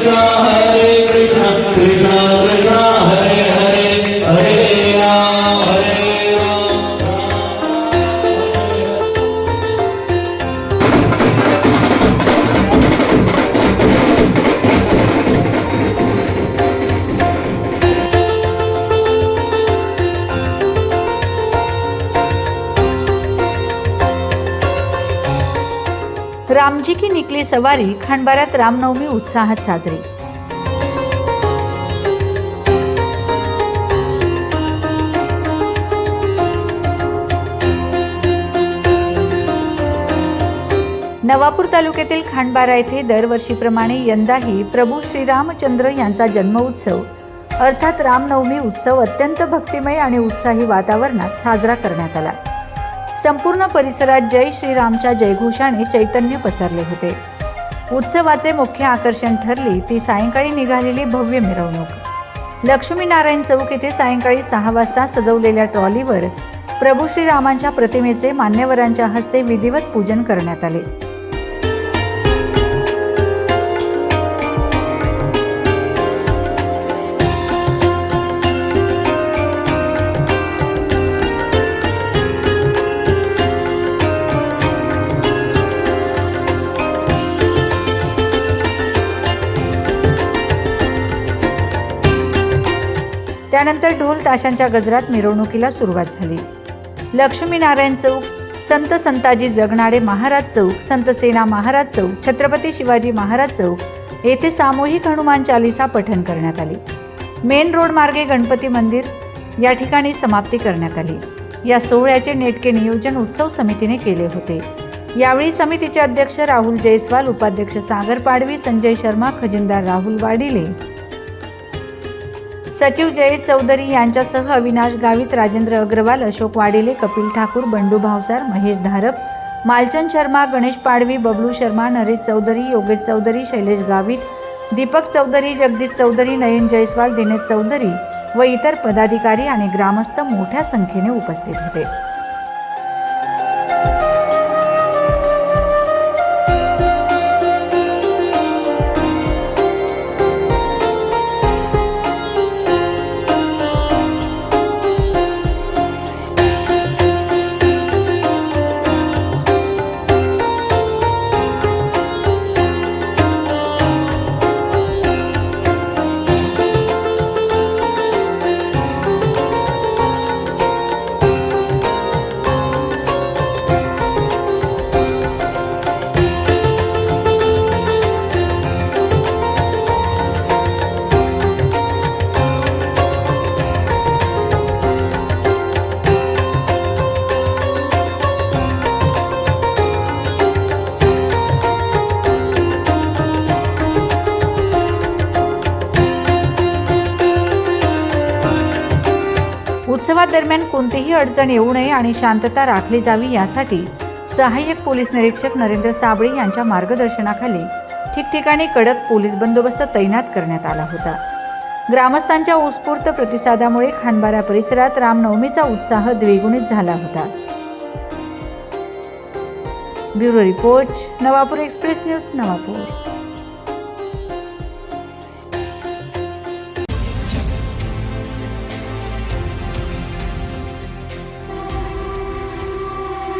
कृष्ण कृष्ण कृष्ण हरे हरे हरे राम हरे राम। रामजी की निकली सवारी खांडबाऱ्यात रामनवमी उत्साहात साजरी। नवापूर तालुक्यातील खांडबारा येथे दरवर्षीप्रमाणे यंदाही प्रभू श्रीरामचंद्र यांचा जन्म उत्सव अर्थात रामनवमी उत्सव अत्यंत भक्तिमय आणि उत्साही वातावरणात साजरा करण्यात आला। संपूर्ण परिसरात जय श्रीरामच्या जयघोषाने चैतन्य पसरले होते। उत्सवाचे मुख्य आकर्षण ठरली ती सायंकाळी निघालेली भव्य मिरवणूक। लक्ष्मीनारायण चौक येथे सायंकाळी 6 वाजता सजवलेल्या ट्रॉलीवर प्रभू श्रीरामांच्या प्रतिमेचे मान्यवरांच्या हस्ते विधिवत पूजन करण्यात आले। त्यानंतर ढोल ताशांच्या गजरात मिरवणुकीला सुरुवात झाली। लक्ष्मीनारायण चौक, संत संताजी जगनाडे महाराज चौक, संत सेना महाराज चौक, छत्रपती शिवाजी महाराज चौक येथे सामूहिक हनुमान चालीसा पठण करण्यात आली। मेन रोड मार्गे गणपती मंदिर या ठिकाणी समाप्ती करण्यात आली। या सोहळ्याचे नेटके नियोजन उत्सव समितीने केले होते। यावेळी समितीचे अध्यक्ष राहुल जयस्वाल, उपाध्यक्ष सागर पाडवी, संजय शर्मा, खजिनदार राहुल वाडिले, सचिव जयेश चौधरी यांच्यासह अविनाश गावित, राजेंद्र अग्रवाल, अशोक वाडिले, कपिल ठाकूर, बंडू भावसार, महेश धारप, मालचंद शर्मा, गणेश पाडवी, बबलू शर्मा, नरेश चौधरी, योगेश चौधरी, शैलेश गावित, दीपक चौधरी, जगदीश चौधरी, नयन जयस्वाल, दिनेश चौधरी व इतर पदाधिकारी आणि ग्रामस्थ मोठ्या संख्येने उपस्थित होते। उत्सवादरम्यान कोणतीही अडचण येऊ नये आणि शांतता राखली जावी यासाठी सहाय्यक पोलीस निरीक्षक नरेंद्र साबळे यांच्या मार्गदर्शनाखाली ठिकठिकाणी कडक पोलीस बंदोबस्त तैनात करण्यात आला होता। ग्रामस्थांच्या उत्स्फूर्त प्रतिसादामुळे खांडबारा परिसरात रामनवमीचा उत्साह द्विगुणित झाला होता। Bureau report, Navapur express news, Navapur.